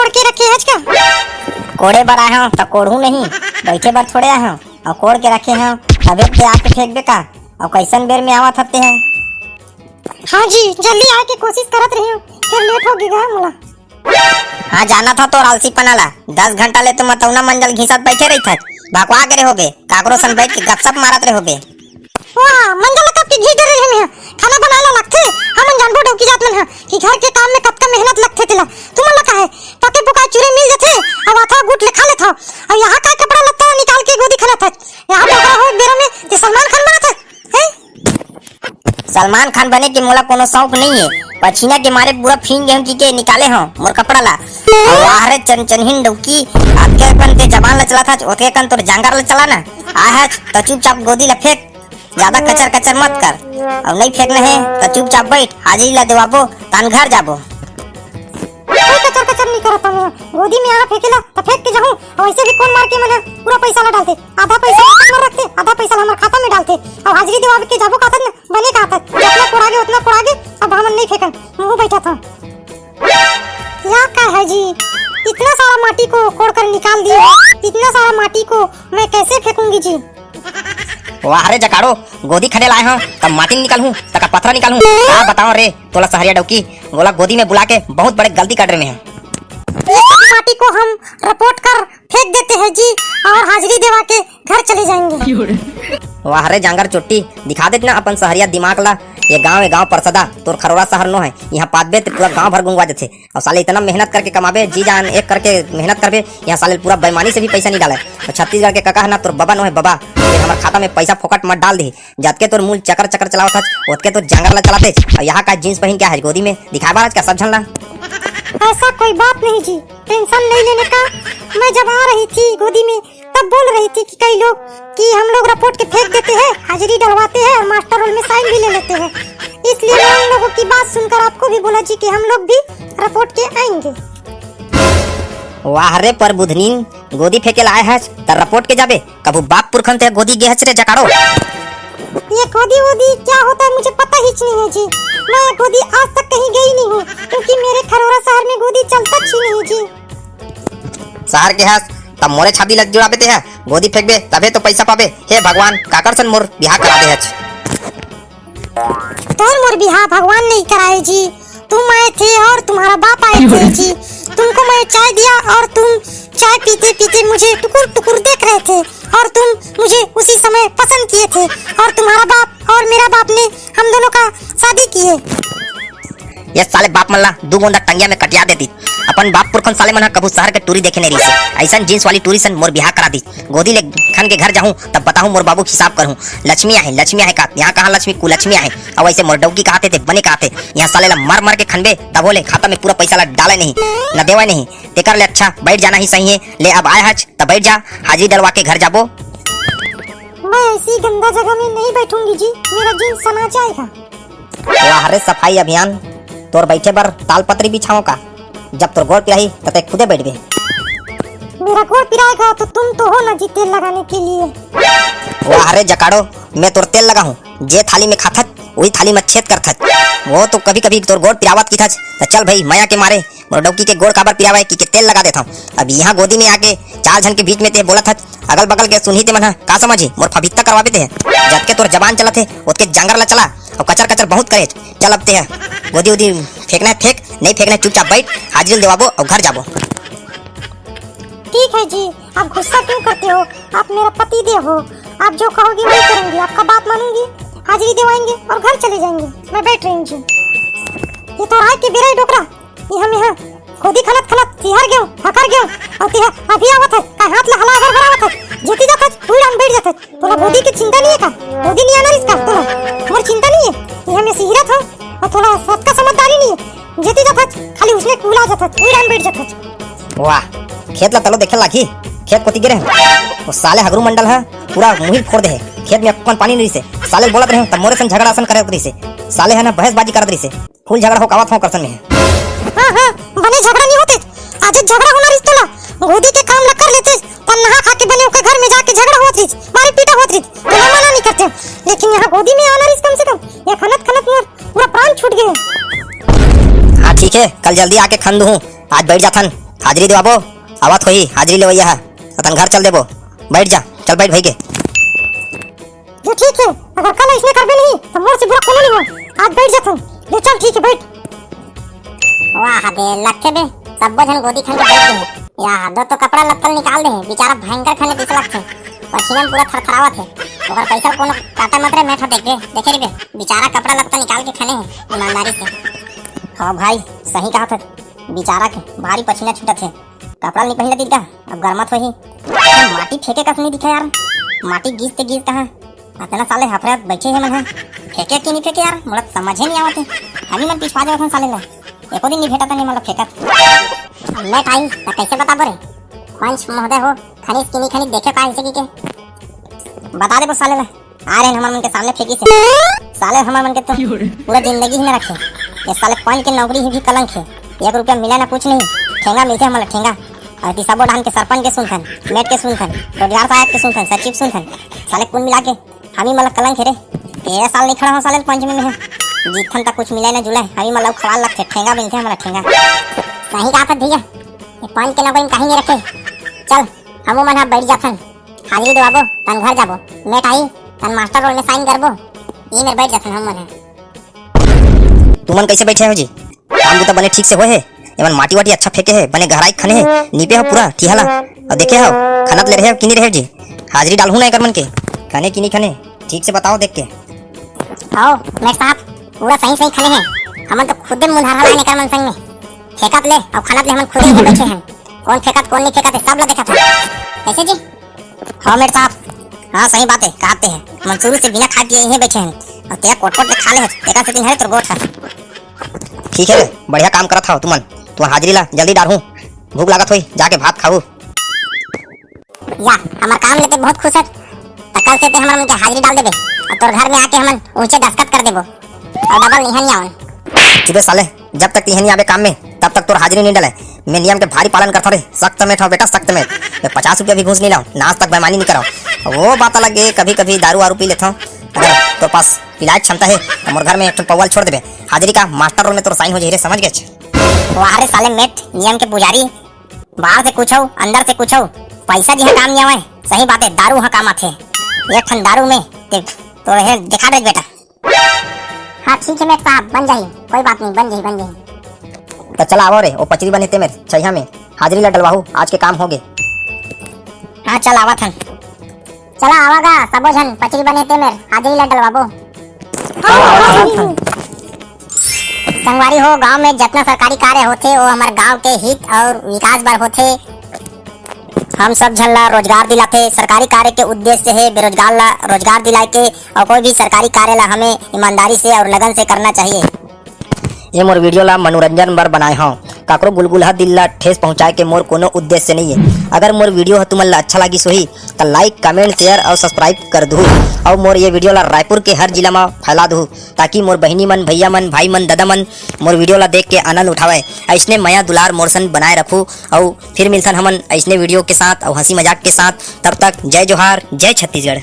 कोड़ के रखे है क्या? कोड़े बर आए हो तो कोड़ू नहीं, बैठे बर थोड़े आए हो और कोड़ के रखे हो तबे पे आके फेंक दे का। और कैसन बेर में आवत हते हैं। हाँ जी, जल्दी आए की कोशिश करत रही हूँ, फिर लेट हो गया मोला। हाँ जाना था तो आलसी पनाला 10 घंटा ले तो मतौना मंजल घिसत बैठे रही था। भगवा के रहोगे काकरो सन बैठ के गपशप मारत रहोगे। वाह, मंजल कब की घी डर रहे हैं, खाना बनाना लगथे। हम जानबो डोकी जात मन है कि घर के काम में कब का मेहनत लगथे तेला। तुम लगा है पके पुका चूरे मिल जथे अब आथा गुट ले खा लेथा। और यहाँ का कपड़ा लत्ता निकाल के गोदी खाना था। यहाँ बड़ा हो बेरा में ते सलमान खान बना था हैं। सलमान खान बने के मोला कोनो शौक नहीं है। पछीना के मारे पूरा फींग गेहूं की के निकाले हो मोर कपड़ा ला। वाह रे चनचनहिन डौकी आके कन ते जबान ला चला था ओते कन तोर जांगर ला चला ना। आ है तो चुपचाप गोदी ला फेंक, ज्यादा कचर कचर मत कर। और नहीं फेंकना है तो चुपचाप बैठ, हाजिरी ला देवाबो तान घर जाबो। कोई कचर कचर नहीं करता मैं, गोदी में यहाँ फेंकेला तो फेंक के जाऊँ। और वैसे भी कौन मार के मैंने पूरा पैसा ला डालते, आधा पैसा में रखते आधा पैसा हमारे खाता में डालते। और हाजिरी देवा के जाबो कहता ना बने कहता जितना कोड़ागे उतना कोड़ागे। अब हम नहीं फेंकन मुँह बैठा था। क्या का है जी, इतना सारा माटी को कोड़ कर निकाल दिया, इतना सारा माटी को मैं कैसे फेंकूंगी जी। वाह रे जकाड़ो गोदी खड़े लाए हो तब माटी निकालूं तक पत्थर निकालूं। क्या बताओ रे तोला सहरिया डौकी बोला गोदी में बुला के बहुत बड़े गलती कर रहे हैं। इस माटी को हम रिपोर्ट कर फेंक देते हैं जी और हाजिरी देवा के घर चले जाएंगे। वाह रे जांगर चोटी दिखा देत ना अपन सहरिया दिमाग ला। ये गांव परसदा तोर खरोरा शहर नो है, यहाँ पादबे तो पूरा गांव भर गुंगवा देते। और साले इतना मेहनत करके कमाबे जी जान एक करके मेहनत करबे, यहाँ साले पूरा बेईमानी से भी पैसा नहीं डाले। और छत्तीसगढ़ के काका है ना तोर बाबा नो है बाबा, हमारे खाता में पैसा फोकट मत डाल दे। जबके तोर मूल चक्कर चक्कर चलाओ था ओतके तो जांगर ला चलाते। और यहाँ का जींस पहन क्या है गोदी में दिखावा आज का सब झन ला। ऐसा कोई बात नहीं जी, टेंशन नहीं लेने का। मैं जब आ रही थी गोदी में तब बोल रही थी कि कई लोग कि हम लोग रिपोर्ट के फेंक देते हैं, हाजिरी डलवाते हैं और मास्टर रोल में साइन भी ले लेते हैं। इसलिए मैं उन लोगों की बात सुनकर आपको भी बोला जी कि हम लोग भी रिपोर्ट के आएंगे। वाह रे पर बुधनीन गोदी फेंके लाए है त रिपोर्ट के जाबे कबू बाप पुरखन ते गोदी गे हच रे जकाड़ो। ये गोदी वोदी क्या होता है मुझे पता ही नहीं है जी। मैं गोदी आज तक कहीं गई नहीं हूँ क्योंकि मेरे खरोरा शहर में गोदी चलता ही नहीं जी। शहर के हस तब मोरे छाबी लग जुड़ा बेते है गोदी फेंकबे तबे तो पैसा पाबे। हे भगवान काकर सन मोर बिहार करा दे हच। तोर मोर बिहार भगवान नहीं कराए जी, तुम आए थे और तुम्हारा बाप आए थे जी। तुमको मैं चाय दिया और तुम चाय पीते पीते मुझे टुकुर टुकुर देख रहे थे और तुम मुझे उसी समय पसंद किए थे। और तुम्हारा बाप और मेरा बाप ने हम दोनों का शादी किए। ये साले बाप मल्ला दू गोंदा टंगिया में कटिया देती। अपन बाप पुरखन साले मन कबू शहर के टूरी देखे नहीं रही से ऐसा जींस वाली टूरी सन मोर बिहार करा दी। गोदी ले खन के घर जाऊं तब बताऊं मोर बाबू हिसाब करूं। लक्ष्मी है का यहाँ कहाँ लक्ष्मी कुलक्ष्मी है। और वैसे मोर डौकी कहते थे बने कहते यहाँ साले ला मार मार के खनबे तब बोले खाता में पूरा पैसा ला डाले नहीं न देवा नहीं तेकर ले अच्छा बैठ जाना ही सही है। ले अब आए हज तब बैठ जा हाजिरी डलवा के घर जाबो। मैं ऐसी गंदा जगह में नहीं बैठूंगी जी, मेरा जींस सना जाएगा। वाह रे सफाई अभियान तोर बैठे बर तालपत्री बिछाओ का, जब तोर गोड़ पिराही तब खुदे बैठ गए। मेरा गोड़ पिराएगा तो तुम तो हो ना जी तेल लगाने के लिए। वाह रे जकाड़ो मैं तोर तेल लगा हूँ जे थाली में खाथत वही थाली में छेद करथत। वो तो कभी कभी तोर गोड़ पिरावत की थच तो चल भाई माया के मारे मोर डौकी के गोड़ काबर पिरावा की के तेल लगा देता हूँ। अब यहाँ गोदी में आके 4 जन के बीच में ते बोला था अगल बगल के सुनही ते मन का समझी मोर फबित्ता करवाबे ते जबके तोर जबान चला थे ओतके जांगर ला चला और कचर कचर बहुत करे। चल अब ते गोदी उदी फेंकना है फेंक, नहीं फेंकना है चुपचाप बैठ हाजिरी देवाबो और घर जाबो। ठीक है जी, आप गुस्सा क्यों करते हो, आप मेरा पति देव हो, आप जो कहोगे वही करूंगी, आपका बात मानूंगी, हाजिरी दिवाएंगे और घर चले जाएंगे। मैं बैठ रही हूँ जी। ये तो राय की बेरा डोकरा ये हम यहाँ गोदी खलत खलत तिहार गयो हकर गयो और तिहार अभी आवत है का हाथ ला हला कर बरावत है जेती जात है उड़ान बैठ जात है। तोला गोदी की चिंता नहीं है का, गोदी नहीं आना इसका तोला मोर चिंता नहीं है। ये हमें सिहरत हो और थोड़ा सत का समझदारी नहीं है, जेती जात है खाली उसने कूला जात है उड़ान बैठ जात है। वाह खेत ला तलो देखे लागी खेत कोती गिरे वो साले हगरू मंडल है पूरा मुहिल फोड़ दे है। खेत में अपन पानी नहीं से साले बोलत रहे तब मोरे सन झगड़ा सन करत रही से साले है ना बहसबाजी करत रही से फूल झगड़ा हो कावत हो करसन में। हां बने झगड़ा नहीं होते, आज झगड़ा होना रिश्ता ला गोदी के काम ला कर लेते तब नहा खा के बने ओके घर में जाके झगड़ा होत रही मारी पीटा होत रही तो मना नहीं करते। लेकिन यहाँ गोदी में आना रिश्ता कम से कम ये खनत खनत मोर पूरा प्राण छूट गए। हाँ ठीक है कल जल्दी आके खन दूं आज बैठ जाथन हाजिरी देवाबो आवत होई हाजिरी ले वैया तन घर चल देबो बैठ जा चल बैठ भाई के जो ठीक है अगर कल इसने कर भी नहीं तो मोर से बुरा कोनो नहीं हो आज बैठ जा तुम जो चल ठीक है बैठ वाह दे लगते बे सब जन गोदी खन के बैठ गए या दो तो कपड़ा लत्तल निकाल दे बेचारा भयंकर खने दिस लगते पसीना में पूरा थरथरावत है ओकर पैसा कोनो काटा मतरे मैठा देखे रे बे बेचारा कपड़ा लत्ता निकाल के खने है ईमानदारी से। हां भाई सही कहा था बेचारा के भारी पसीना छूटत है कपड़ा नहीं पहनले दिखता अब गर्मत होही माटी फेंके कस नहीं दिखा यार माटी गीजते गीज कहां इतना साले हफरत बैठे हैं मन है फेंके कि नहीं फेंके यार मोला समझे नहीं आवत है हमी मन पिछवा देवत साले ला एको दिन नहीं भेटा नहीं मला फेंकत मैं टाइम त कैसे बता बरे पंच महोदय हो खनिज किनी खनिज देखे का ऐसे की के बता दे बस साले ला आ रहे हमार मन के सामने फेंकी से साले हमार मन के तो पूरा जिंदगी ही में रखे ये साले पंच के नौकरी ही भी कलंक है 1 रुपया मिला ना कुछ नहीं ठेंगा मिलते हमारा ठेंगा और तिसाबो डान के सरपंच के सुनथन मेट के सुनथन रोजगार सहायक के सुनथन सचिव सुनथन साले कुल मिला के हमी मला कलंक है रे 13 साल नहीं खड़ा हो साले पंच में है जीतन तक कुछ मिला ना जुला हमी मला खवाल लगते ठेंगा मिलते हमारा ठेंगा सही कहा था भैया ये पंच के नौकरी में कहीं नहीं रखे चल हमो मन बैठ जाथन हाजिरी देवाबो तन घर जाबो मेट आई तन मास्टर रोल में साइन करबो ई में बैठ जाथन हम मन तुमन कैसे बैठे हो जी काम तो बने ठीक से होए है एमन माटी वाटी अच्छा फेंके है बने गहराई खने है नीपे हो पूरा ठिहाला और देखे हो खनत ले रहे हो कि नहीं रहे जी हाजिरी डालहू ना कर मन के खाने कि नहीं खाने ठीक से बताओ देख के आओ मेट साहब पूरा सही सही खले हैं हमन तो खुद ही मुंह हरा कर मन संग में फेंकत ले और खनत ले हमन खुद ही बैठे हैं कौन फेंकत कौन नहीं फेंकत सब लोग देखा था कैसे जी हाँ मेट साहब हाँ सही बात है कहते हैं मन शुरू से बिना खा पिए यहीं बैठे हैं और तेरा कोट खा ले तेरा से दिन है तो गोठ है ठीक है बढ़िया काम करत हो तुमन तुम हाजिरी ला जल्दी डालहू भूख लागत होई जाके भात खाऊ या हमार काम लेते बहुत खुश है कल से ते हमर मन के हाजिरी डाल देबे और तोर घर में आके हमन ऊंचे दस्तखत कर देबो और डबल निहन आवन चुपे साले जब तक तिहनी आवे काम में तब तक तोर हाजिरी नहीं डले मैं नियम के भारी पालन करता रे सख्त में ठो बेटा सख्त में मैं 50 रुपया भी घूस नहीं लाऊं नाच तक बेईमानी नहीं कराऊं वो बात अलग है कभी कभी दारू वारू पी लेता हूं अगर तो पास इलाज क्षमता है तो मोर घर में एक पवाल छोड़ देबे हाजिरी का मास्टर रोल में तोर साइन हो जाई रे समझ गए वाह रे साले मेट नियम के पुजारी बाहर से कुछ हो अंदर से कुछ हो पैसा जी काम नहीं आवे सही बात है दारू हाँ काम आते एक ठन दारू में तो है दिखा दे बेटा हाँ ठीक है मेट साहब बन जाही कोई बात नहीं बन जाही तो चला आवो रे ओ पचरी बने ते मेरे छैया में हाजिरी ला डलवाहू आज के काम हो गए हाँ चल आवा थन चला आवागा सबो जन पचरी बने ते मेरे हाजिरी ला डलवाबो संगवारी हो गांव में जितना सरकारी कार्य होते वो हमारे गांव के हित और विकास बर होते हम सब झन ला रोजगार दिलाते सरकारी कार्य के उद्देश्य है बेरोजगार ला रोजगार दिलाए के और कोई भी सरकारी कार्य ला हमें ईमानदारी से और लगन से करना चाहिए ये मोर वीडियो ला मनोरंजन बर बनाए हूँ काकरो गुलगुला दिल ला ठेस पहुँचाए के मोर कोनो उद्देश्य नहीं है अगर मोर वीडियो तुमन ला अच्छा लगी सोही तो लाइक कमेंट शेयर और सब्सक्राइब कर दू और मोर ये वीडियो ला रायपुर के हर जिला में फैला दू ताकि मोर बहनी मन भैया मन भाई मन दादा मन मोर वीडियो ला देख के आनंद उठावे ऐसने माया दुलार मोरसन बनाए रखू और फिर मिलथन हमन ऐसने वीडियो के साथ और हंसी मजाक के साथ तब तक जय जोहार जय छत्तीसगढ़।